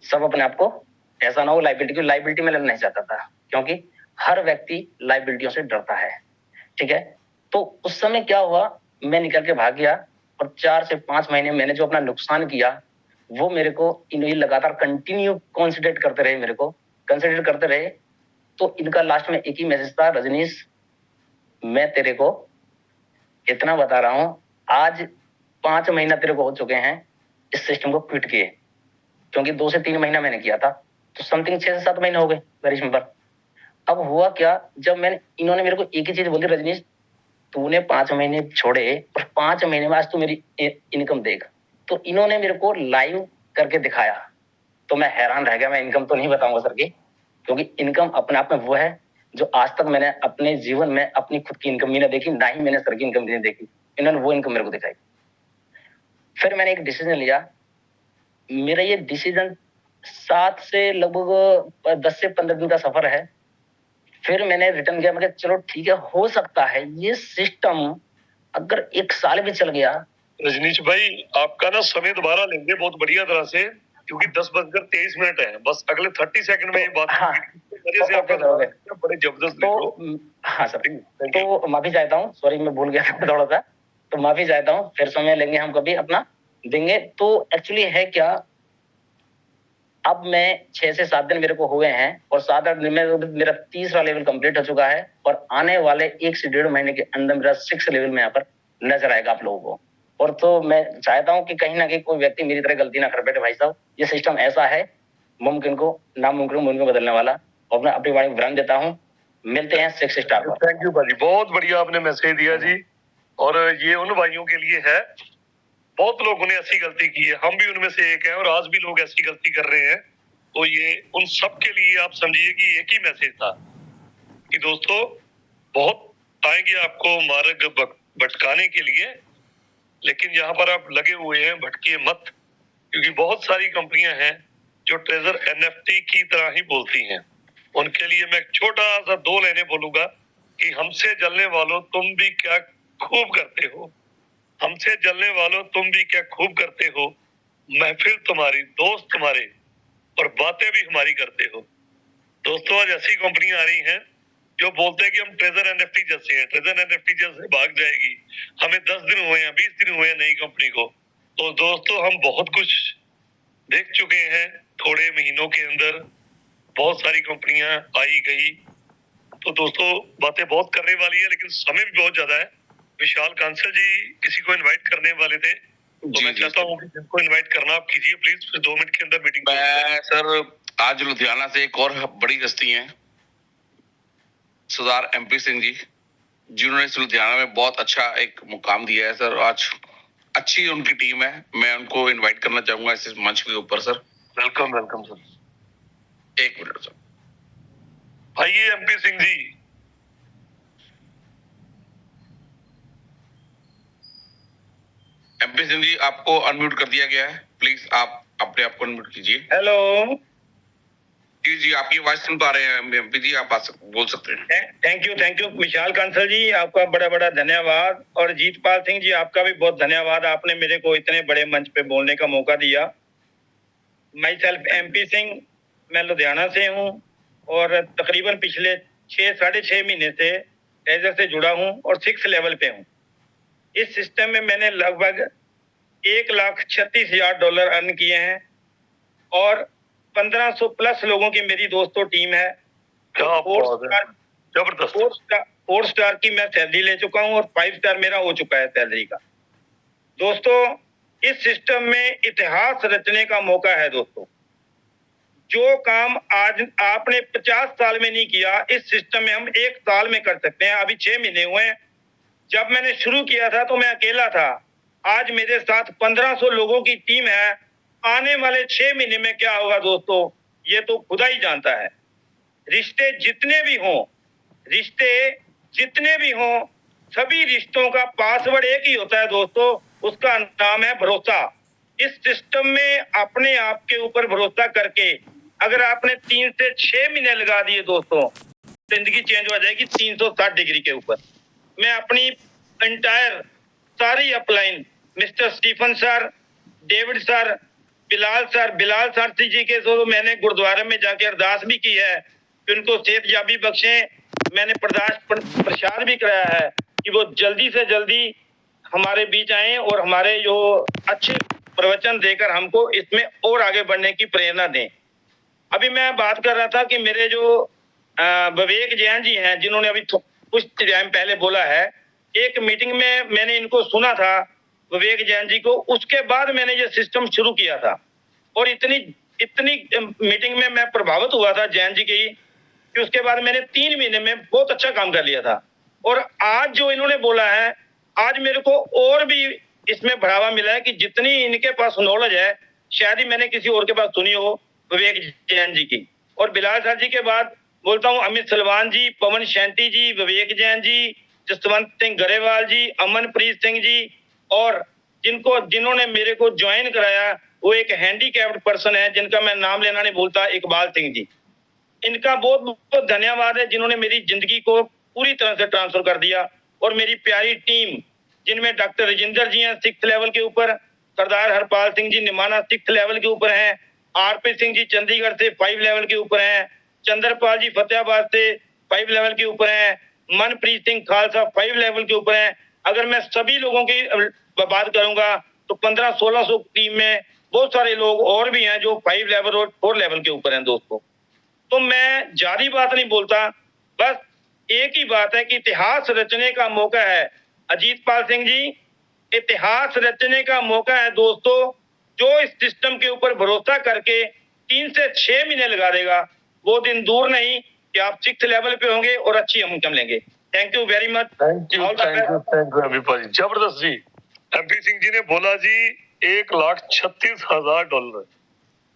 सब अपने आप को, ऐसा ना हो लाइबिलिटी, की लाइबिलिटी में लेना नहीं चाहता था, क्योंकि हर व्यक्ति लाइबिलिटियों से डरता है, ठीक है। तो उस समय क्या हुआ, मैं निकल के भाग गया, और 4 से 5 महीने मैंने जो अपना नुकसान किया, वो मेरे को इन्हें लगातार कंटिन्यू कंसिडरेट करते रहे, मेरे को कंसिडर करते रहे। तो इनका लास्ट में एक ही मैसेज था, रजनीश मैं तेरे को इतना बता रहा हूं, आज 5 महीना तेरे को हो चुके हैं इस सिस्टम को क्विट किए, क्योंकि 2 से 3 महीना मैंने किया था, तो समथिंग 6 से 7 महीने हो गए वेरी सिंपल। अब हुआ क्या, जब मैंने, इन्होंने मेरे को एक ही चीज बोली, रजनीश तूने 5 महीने छोड़े, और 5 महीने में आज तू मेरी इनकम देख। तो इन्होंने मेरे को लाइव करके दिखाया, तो मैं हैरान रह गया। मैं इनकम तो नहीं बताऊंगा सर की, क्योंकि इनकम अपने आप में वो है जो आज तक मैंने अपने जीवन में अपनी खुद की इनकम भी नहीं देखी, ना ही मैंने सर की इनकम नहीं देखी। इन्होंने वो इनकम मेरे को दिखाई। फिर मैंने एक डिसीजन लिया। मेरा ये डिसीजन 7 से लगभग 10 से 15 दिन का सफर है। फिर मैंने रिटर्न किया, मैं चलो ठीक है, हो सकता है ये सिस्टम अगर 1 साल भी चल गया। रजनीश भाई आपका ना समय दोबारा लेंगे बहुत बढ़िया तरह से, क्योंकि 10:23 है, बस अगले 30 सेकंड में ये बात हाँ, वजह से आपका बड़े जबरदस्त तो हाँ सर, तो माफी चाहता हूँ, सॉरी मैं भूल गया था थोड़ा सा, तो माफी चाहता हूँ। फिर समय लेंगे हम कभी अपना देंगे। तो एक्चुअली है क्या, अब मैं 6 से 7 दिन मेरे को हुए हैं, और 7-8 दिन में मेरा 3रा लेवल कंप्लीट हो चुका है, और आने वाले 1 से 1.5 महीने के अंदर मेरा 6 लेवल में यहाँ पर नजर आएगा आप लोगों को। और तो मैं चाहता हूँ कि कहीं ना कहीं कोई व्यक्ति मेरी तरह गलती ना कर बैठे। भाई साहब, ये सिस्टम ऐसा है, मुमकिन को नामुमकिन को मुमकिन बदलने वाला। और मैं अपनी वाणी को विराम देता हूँ। मिलते हैं 6 स्टार पर। थैंक यू भाजी, बहुत बढ़िया आपने मैसेज दिया जी। और ये उन भाइयों के लिए है, बहुत लोगों ने ऐसी गलती की है, हम भी उनमें से एक हैं, और आज भी लोग ऐसी गलती कर रहे हैं। तो ये उन सब के लिए आप समझिए कि एक ही मैसेज था कि दोस्तों बहुत आएंगे आपको मार्ग भटकाने के लिए, लेकिन यहाँ पर आप लगे हुए हैं, भटकिए मत, क्योंकि बहुत सारी कंपनियां हैं जो ट्रेजर एनएफटी की तरह ही बोलती हैं। उनके लिए मैं छोटा सा 2 लाइनें बोलूंगा कि हमसे जलने वालों तुम भी क्या खूब करते हो, हमसे जलने वालों तुम भी क्या खूब करते हो, महफिल तुम्हारी, दोस्त तुम्हारे, और बातें भी हमारी करते हो। दोस्तों आज ऐसी कंपनियां आ रही हैं जो बोलते हैं कि हम ट्रेजर एनएफटी जैसे हैं, ट्रेजर एनएफटी जैसे भाग जाएगी, हमें 10 दिन हुए हैं, 20 दिन हुए हैं नई कंपनी को। तो दोस्तों हम बहुत कुछ देख चुके हैं, थोड़े महीनों के अंदर बहुत सारी कंपनियां आई गई। तो दोस्तों बातें बहुत करने वाली है, लेकिन समय भी बहुत ज्यादा है। विशाल कांसल जी किसी को इनवाइट करने वाले थे, तो मैं चाहता हूँ कि जिनको इनवाइट करना आप कीजिए प्लीज, फिर 2 मिनट के अंदर मीटिंग। मैं सर आज लुधियाना से एक और बड़ी हस्ती हैं, सरदार MP सिंह जी, जिन्होंने इस लुधियाना में बहुत अच्छा एक मुकाम दिया है सर। आज अच्छी उनकी टीम है, मैं उनको इनवाइट करना चाहूंगा इस मंच के ऊपर sir. Welcome welcome sir. 1 minute sir. आइए MP सिंह जी। MP सिंह जी, आपको अनम्यूट कर दिया गया है। प्लीज आप अपने आप को अनम्यूट कीजिए। हेलो जी जी, आपकी आवाज सुन पा रहे हैं एमपी जी, आप बोल सकते हैं। थैंक यू विशाल कांसल जी, आपका बड़ा बड़ा धन्यवाद। और जीतपाल सिंह जी, आपका भी बहुत धन्यवाद, आपने मेरे को इतने बड़े मंच पे बोलने का मौका दिया। माई सेल्फ एमपी सिंह, मैं लुधियाना से हूँ और तकरीबन पिछले 6-6.5 महीने से एजर से जुड़ा हूँ और 6 लेवल पे हूँ। इस सिस्टम में मैंने लगभग $1,36,000 अर्न किए हैं और 1500 प्लस लोगों की मेरी दोस्तों टीम है। क्या बात है, जबरदस्त। 4 स्टार की मैं सैलरी ले चुका हूँ और 5 स्टार मेरा हो चुका है सैलरी का। दोस्तों, इस सिस्टम में इतिहास रचने का मौका है। दोस्तों, जो काम आज आपने 50 साल में नहीं किया, इस सिस्टम में हम 1 साल में कर सकते हैं। अभी 6 महीने हुए हैं। जब मैंने शुरू किया था तो मैं अकेला था। आज मेरे साथ 1500 लोगों की टीम है। आने वाले 6 महीने में क्या होगा दोस्तों, ये तो खुदा ही जानता है। रिश्ते जितने भी हों, सभी रिश्तों का पासवर्ड एक ही होता है दोस्तों, उसका नाम है भरोसा। इस सिस्टम में अपने आप के ऊपर भरोसा करके अगर आपने 3 से 6 महीने लगा दिए दोस्तों, जिंदगी चेंज हो जाएगी 360 डिग्री के ऊपर। मैं अपनी एंटायर सारी upline mister Stephen sir, David sir, Bilal sir ji के तो मैंने गुरुद्वारे में जाके अरदास भी की है कि उनको सेहतयाबी बख्शें। मैंने प्रसाद भी कराया है कि वो जल्दी से जल्दी हमारे बीच आए और हमारे जो अच्छे प्रवचन देकर हमको इसमें और आगे बढ़ने की प्रेरणा दें। अभी मैं बात कर रहा था कि मेरे जो विवेक जैन जी हैं, जिन्होंने अभी कुछ टाइम पहले बोला है, एक मीटिंग में मैंने इनको सुना था, विवेक जैन जी को। उसके बाद मैंने ये सिस्टम शुरू किया था और इतनी मीटिंग में मैं प्रभावित हुआ था जैन जी की कि उसके बाद मैंने 3 महीने में बहुत अच्छा काम कर लिया था। और आज जो इन्होंने बोला है, आज मेरे को और भी इसमें बढ़ावा मिला है कि जितनी इनके पास नॉलेज है, शायद ही मैंने किसी और के पास सुनी हो विवेक जैन जी की। और बिलाल सर जी के बाद बोलता हूँ अमित सलवान जी, पवन शैंटी जी, विवेक जैन जी, जसवंत सिंह गरेवाल जी, अमनप्रीत सिंह जी, और जिन्होंने मेरे को ज्वाइन कराया वो एक हैंडीकैप्ड पर्सन है जिनका मैं नाम लेना नहीं भूलता, इकबाल सिंह जी। इनका बहुत बहुत धन्यवाद है जिन्होंने मेरी जिंदगी को पूरी तरह से ट्रांसफर कर दिया। और मेरी प्यारी टीम, जिनमें डॉक्टर राजेंद्र जी हैं 6 लेवल के ऊपर, सरदार हरपाल सिंह जी निमाना 6 लेवल के ऊपर हैं, आरपी सिंह जी चंडीगढ़ से 5 लेवल के ऊपर हैं, चंद्रपाल जी फतेहाबाद से 5 लेवल के ऊपर हैं, मनप्रीत सिंह खालसा 5 लेवल के ऊपर हैं। अगर मैं सभी लोगों की बात करूंगा तो 1500-1600 टीम में बहुत सारे लोग और भी हैं जो 5 लेवल और 4 लेवल के ऊपर हैं दोस्तों। तो मैं ज्यादा बात नहीं बोलता, बस एक ही बात है कि इतिहास रचने का मौका है। अजीतपाल सिंह जी, इतिहास रचने का मौका है दोस्तों। जो इस सिस्टम के ऊपर भरोसा करके 3 से 6 महीने लगा देगा, वो दिन दूर नहीं कि आप 6 लेवल पे होंगे और अच्छी इनकम लेंगे। Thank you very much. Thank you MP ji, जबरदस्त जी। एमपी सिंह जी ने बोला जी $1,36,000।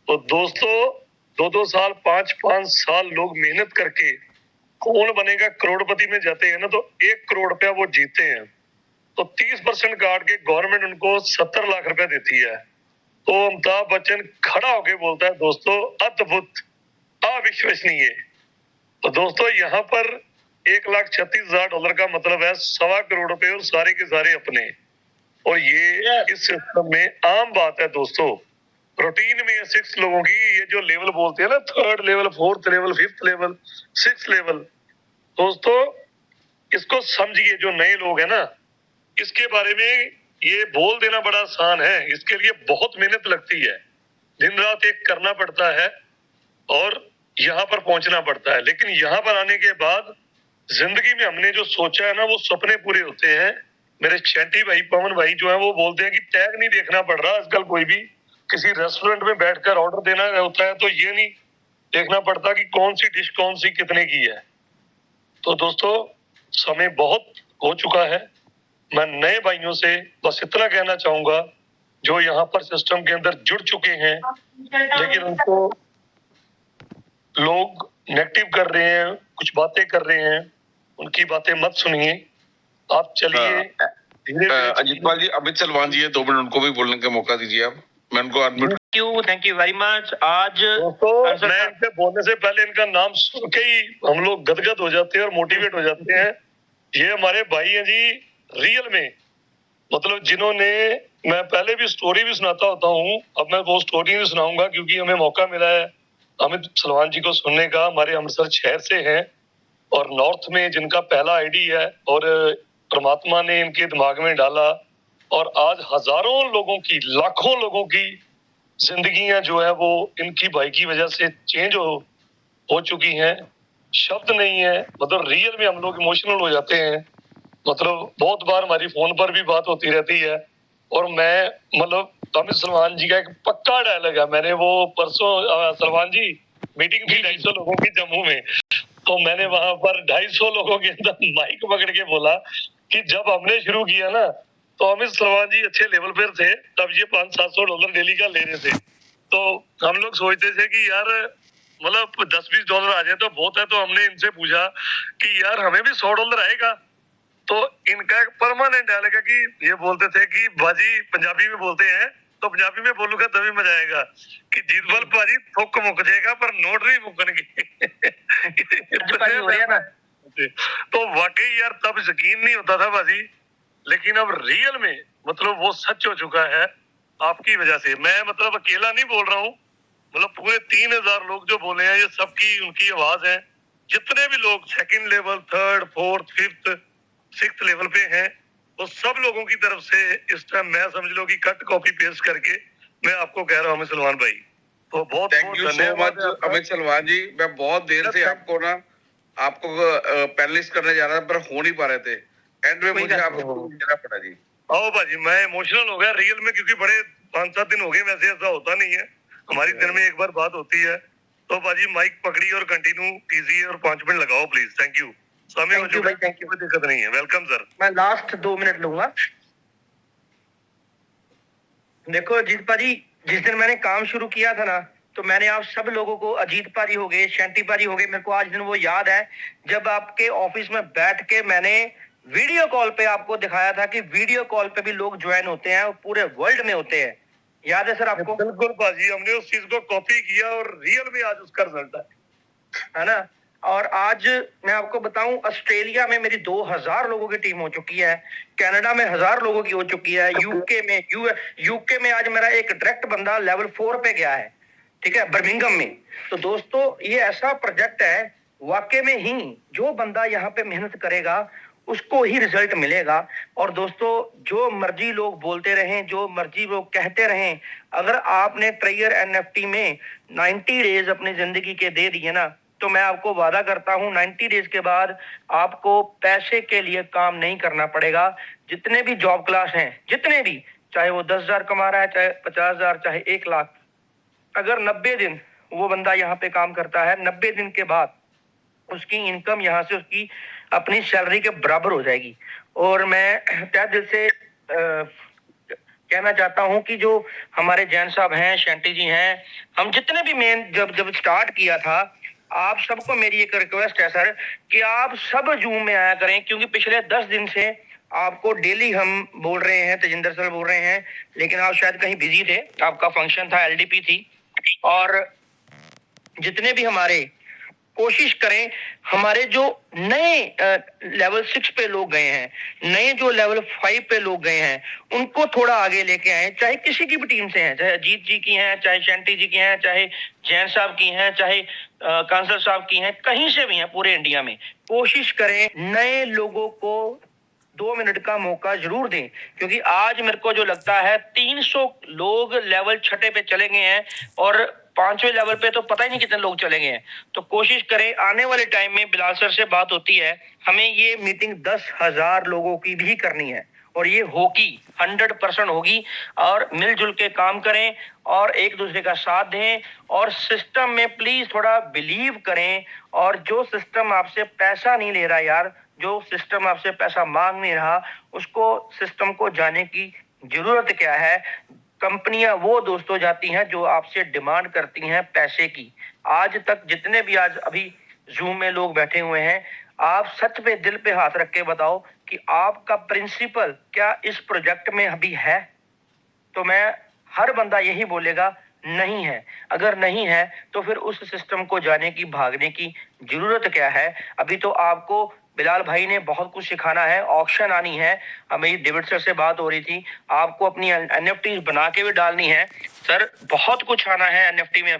तो दोस्तों 2-2 साल 5-5 साल लोग मेहनत करके कौन बनेगा करोड़पति में जाते हैं ना, तो 1 करोड़ रुपया वो जीते हैं। तो 30% काट के गवर्नमेंट उनको 70 लाख रुपया देती है। तो अमिताभ बच्चन खड़ा होके बोलता है दोस्तों अद्भुत, अविश्वसनीय। तो दोस्तों यहाँ पर $1,36,000 का मतलब है 1.25 करोड़ रुपए और सारे के सारे अपने। और ये इस सिस्टम में आम बात है दोस्तों। रूटीन में 6 लोगों की ये जो लेवल बोलते हैं ना, 3rd level, 4th level, 5th level, 6th level, दोस्तों इसको समझिए। जो नए लोग हैं ना, इसके बारे में ये बोल देना बड़ा आसान है, इसके लिए बहुत मेहनत लगती है, दिन रात एक करना पड़ता है और यहाँ पर पहुंचना पड़ता है। लेकिन यहाँ पर आने के बाद जिंदगी में हमने जो सोचा है ना, वो सपने पूरे होते हैं। मेरे शैंटी भाई, पवन भाई जो है वो बोलते हैं कि टैग नहीं देखना पड़ रहा आजकल। कोई भी किसी रेस्टोरेंट में बैठकर ऑर्डर देना होता है तो ये नहीं देखना पड़ता कि कौन सी डिश कौन सी कितने की है। तो दोस्तों समय बहुत हो चुका है। मैं नए भाइयों से बस इतना कहना चाहूंगा जो यहाँ पर सिस्टम के अंदर जुड़ चुके हैं लेकिन उनको लोग नेगेटिव कर रहे हैं, कुछ बातें कर रहे हैं, उनकी बातें मत सुनिए। आप चलिए धीरे धीरे। अजीतपाल जी, अमित सलवान जी है, 2 मिनट उनको भी बोलने का मौका दीजिए आप। मैं उनको unmute. Thank you very much. आज दोस्तों मैं इनसे बोलने से पहले इनका नाम सुन के ही हम लोग गदगद हो जाते हैं और मोटिवेट हो जाते हैं। ये हमारे भाई हैं जी रियल में, मतलब जिन्होंने, मैं पहले भी स्टोरी भी सुनाता होता हूँ, अब मैं वो स्टोरी भी सुनाऊंगा क्योंकि हमें मौका मिला है अमित सलमान जी को सुनने का। हमारे अमृतसर शहर से हैं और नॉर्थ में जिनका पहला आईडी है और परमात्मा ने इनके दिमाग में डाला और आज हजारों लोगों की, लाखों लोगों की जिंदगियां जो है वो इनकी भाई की वजह से चेंज हो चुकी हैं। शब्द नहीं है, मतलब रियल में हम लोग इमोशनल हो जाते हैं। मतलब बहुत बार हमारी फोन पर भी बात होती रहती है और मैं, मतलब अमित सलमान जी का एक पक्का डायलॉग है। मैंने वो परसों सलमान जी मीटिंग थी 250 लोगों की जम्मू में, तो मैंने वहां पर 250 लोगों के अंदर माइक पकड़ के बोला कि जब हमने शुरू किया ना तो अमित सलमान जी अच्छे लेवल पर थे, तब ये $500-700 डेली का ले रहे थे। तो हम लोग सोचते थे कि यार मतलब $10-20 आ जाए तो बहुत है। तो हमने इनसे पूछा कि यार हमें भी $100 आएगा। तो इनका परमानेंट डायलॉग है कि ये बोलते थे कि बाजी पंजाबी में बोलते हैं तो पंजाबी में बोलूंगा तभी मजा आएगा कि जीतबल भाजी थुक मुक जाएगा पर नोट नहीं मुकनगे। तो वाकई यार तब यकीन नहीं होता था बाजी, लेकिन अब रियल में मतलब वो सच हो चुका है आपकी वजह से। मैं मतलब अकेला नहीं बोल रहा हूँ, मतलब पूरे 3000 लोग जो बोले हैं ये सबकी उनकी आवाज है। जितने भी लोग second level, third, fourth, fifth, sixth level पे हैं, वो सब लोगों की तरफ से इस टाइम मैं समझ लो कि कट कॉपी पेस्ट करके मैं आपको कह रहा हूँ सलमान भाई, तो बहुत thank you so much Amit Salman ji. मैं बहुत देर से आपको पैनलिस्ट करने जा रहा था पर हो नहीं पा रहे थे, एंड में मुझे आपको देना पड़ा जी। आओ भाजी, मैं इमोशनल हो गया रियल में क्योंकि बड़े 5-7 दिन हो गए, वैसे ऐसा होता नहीं है, हमारी दिन में एक बार बात होती है। तो भाजी माइक पकड़ी और कंटिन्यू कीजिए और 5 मिनट लगाओ प्लीज। Thank you. समय हो चुका है, थैंक यू, कोई दिक्कत नहीं है। Welcome sir. मैं लास्ट 2 मिनट लूंगा। देखो अजीत पाजी, जिस दिन मैंने काम शुरू किया था ना, तो मैंने आप सब लोगों को, अजीत पाजी हो गए, शैंटी पाजी हो गए, मेरे को आज दिन वो याद है जब आपके ऑफिस में बैठ के मैंने वीडियो कॉल पे आपको दिखाया था कि वीडियो कॉल पे भी लोग ज्वाइन होते हैं और पूरे वर्ल्ड में होते हैं। याद है सर आपको? बिल्कुल बाजी, हमने उस चीज को कॉपी किया और रियल में आज उसका रिजल्ट है ना। और आज मैं आपको बताऊं, ऑस्ट्रेलिया में मेरी 2000 लोगों की टीम हो चुकी है, कनाडा में 1000 लोगों की हो चुकी है, यूके में आज मेरा एक डायरेक्ट बंदा लेवल 4 पे गया है, ठीक है, बर्मिंघम में। तो दोस्तों ये ऐसा प्रोजेक्ट है, वाकई में ही जो बंदा यहाँ पे मेहनत करेगा उसको ही रिजल्ट मिलेगा। और दोस्तों जो मर्जी लोग बोलते रहें, जो मर्जी लोग कहते रहें, अगर आपने ट्रेयर एनएफटी में 90 डेज अपनी जिंदगी के दे दिए ना, तो मैं आपको वादा करता हूं 90 डेज के बाद आपको पैसे के लिए काम नहीं करना पड़ेगा। जितने भी जॉब क्लास हैं, जितने भी, चाहे वो 10,000 कमा रहा है, चाहे 50,000, चाहे 1 लाख, अगर 90 दिन वो बंदा यहाँ पे काम करता है, 90 दिन के बाद उसकी इनकम यहाँ से उसकी अपनी सैलरी के बराबर हो जाएगी। और मैं तहे दिल से कहना चाहता हूं कि जो हमारे जैन साहब हैं, शैंटी जी हैं, हम जितने भी मेन जब स्टार्ट किया था, आप सबको मेरी एक रिक्वेस्ट है सर कि आप सब जूम में आया करें, क्योंकि पिछले 10 दिन से आपको डेली हम बोल रहे हैं, तेजिंदर सर बोल रहे हैं, लेकिन आप शायद कहीं बिजी थे, आपका फंक्शन था, एलडीपी थी। और जितने भी हमारे, कोशिश करें, हमारे जो नए लेवल 6 पे लोग गए हैं, नए जो लेवल 5 पे लोग गए हैं, उनको थोड़ा आगे लेके आए, चाहे किसी की भी टीम से हैं, चाहे अजीत जी की हैं, चाहे शैंटी जी की हैं, चाहे जैन साहब की हैं, चाहे कांसल साहब की हैं, कहीं से भी हैं पूरे इंडिया में। कोशिश करें नए लोगों को 2 मिनट का मौका जरूर दें, क्योंकि आज मेरे को जो लगता है 300 लोग लेवल 6 पे चले गए हैं और 5वें लेवल पे तो पता ही नहीं कितने लोग चले गए हैं। तो कोशिश करें, आने वाले टाइम में बिलाल सर से बात होती है, हमें ये मीटिंग 10,000 लोगों की भी करनी है और ये होगी, 100% होगी। और मिलजुल के काम करें और एक दूसरे का साथ दें और सिस्टम में प्लीज थोड़ा बिलीव करें। और जो सिस्टम आपसे पैसा नहीं ले रहा यार, जो सिस्टम आपसे पैसा मांग नहीं रहा, उसको सिस्टम को जाने की जरूरत क्या है। कंपनियां वो दोस्तों जाती हैं जो आपसे डिमांड करती हैं पैसे की। आज तक जितने भी आज अभी जूम में लोग बैठे हुए हैं, आप सच पे दिल पे हाथ रख के बताओ कि आपका प्रिंसिपल क्या इस प्रोजेक्ट में अभी है? तो मैं हर बंदा यही बोलेगा नहीं है। अगर नहीं है तो फिर उस सिस्टम को जाने की, भागने की जरूरत क्या है? अभी तो आपको बिलाल भाई ने बहुत कुछ सिखाना है। ऑक्शन आनी है, मेरी डेविड सर से बात हो रही थी, आपको अपनी एनएफटी बना के भी डालनी है। सर बहुत कुछ आना है एनएफटी में।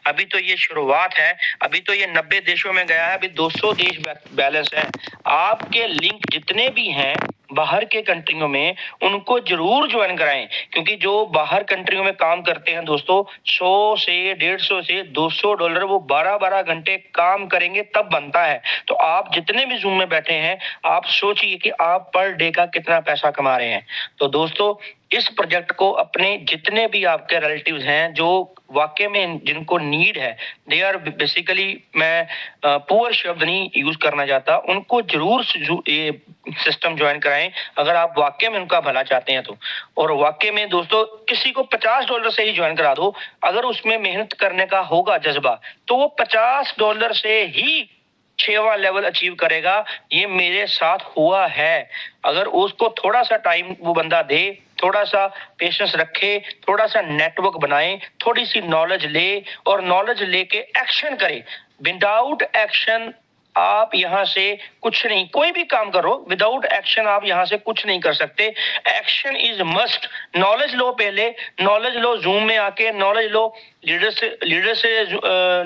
अभी तो ये शुरुआत है। अभी तो ये 90 देशों में गया है, अभी 200 देश बैलेंस है। आपके लिंक जितने भी हैं बाहर के कंट्रियों में, उनको जरूर ज्वाइन कराएं, क्योंकि जो बाहर कंट्रियों में काम करते हैं दोस्तों, 100 से 150 से 200 डॉलर वो 12-12 घंटे काम करेंगे तब बनता है। तो आप जितने भी जूम में बैठे हैं, आप सोचिए कि आप पर डे का कितना पैसा कमा रहे हैं। तो दोस्तों, इस प्रोजेक्ट को अपने जितने भी आपके रिलेटिव्स हैं जो वाकई में जिनको नीड है, दे आर बेसिकली, मैं पुअर शब्द नहीं यूज करना चाहता, उनको जरूर ये सिस्टम ज्वाइन कराएं अगर आप वाकई में उनका भला चाहते हैं तो। और वाकई में दोस्तों, किसी को $50 से ही ज्वाइन करा दो, अगर उसमें मेहनत करने का होगा जज्बा, तो वो $50 से ही 6वां लेवल अचीव करेगा। ये मेरे साथ हुआ है। अगर उसको थोड़ा सा टाइम वो बंदा दे, थोड़ा सा पेशेंस रखे, थोड़ा सा नेटवर्क बनाए, थोड़ी सी नॉलेज ले और नॉलेज लेके एक्शन करे। विदाउट एक्शन आप यहां से कुछ नहीं, कोई भी काम करो, विदाउट एक्शन आप यहां से कुछ नहीं कर सकते। Action is must. नॉलेज लो, पहले नॉलेज लो, जूम में आके नॉलेज लो, लीडर से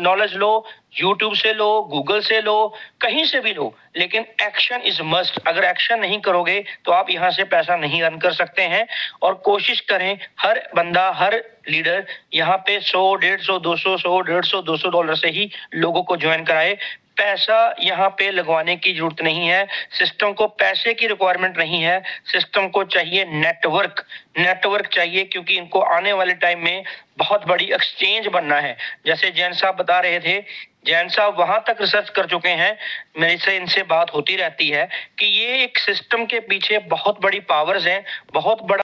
नॉलेज लो, यूट्यूब से लो, गूगल से लो, कहीं से भी लो, लेकिन एक्शन इज मस्ट। अगर एक्शन नहीं करोगे तो आप यहां से पैसा नहीं अर्न कर सकते हैं। और कोशिश करें हर बंदा, हर लीडर यहाँ पे 100, 150, 200, 100, 150, 200 डॉलर से ही लोगों को ज्वाइन कराए। पैसा यहाँ पे लगवाने की जरूरत नहीं है। सिस्टम को पैसे की रिक्वायरमेंट नहीं है, सिस्टम को चाहिए नेटवर्क चाहिए, क्योंकि इनको आने वाले टाइम में बहुत बड़ी एक्सचेंज बनना है। जैसे जैन साहब बता रहे थे, जैन साहब वहां तक रिसर्च कर चुके हैं, मेरे से इनसे बात होती रहती है कि ये एक सिस्टम के पीछे बहुत बड़ी पावर्स हैं, बहुत बड़ा